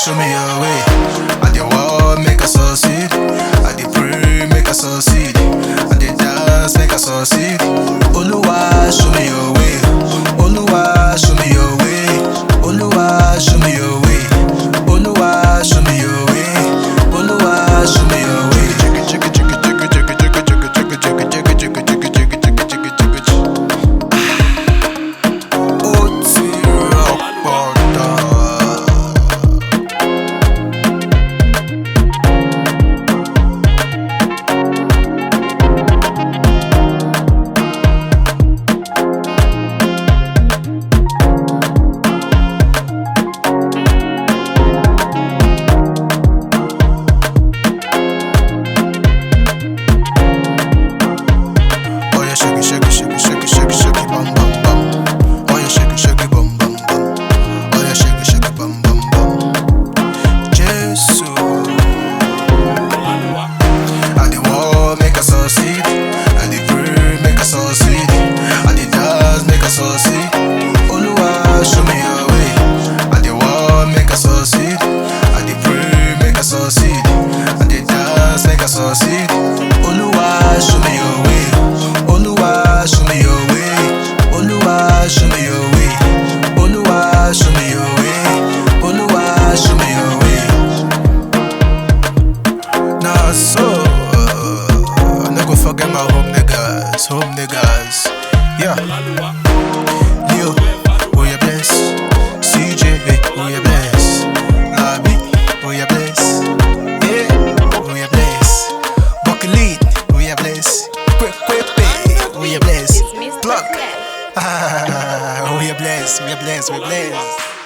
show me your way. I dey walk, make I succeed. I dey pray, make I succeed. I dey dance, make I succeed. Oluwa, show me your way. Oluwa, show me your way. Oluwa, show me your way. Oluwa, show me your way. Oluwa, show me your way. Succeed. Oluwa, show me your way. Oluwa, show me your way. Oluwa, show me your way. Oluwa, show me your way. Oluwa, show me your way. Nah, so I no go forget my home niggas. Yeah. Leo, oh you bless. CJ, oh you bless. Labi, oh you bless. We are blessed. Plug. We are blessed.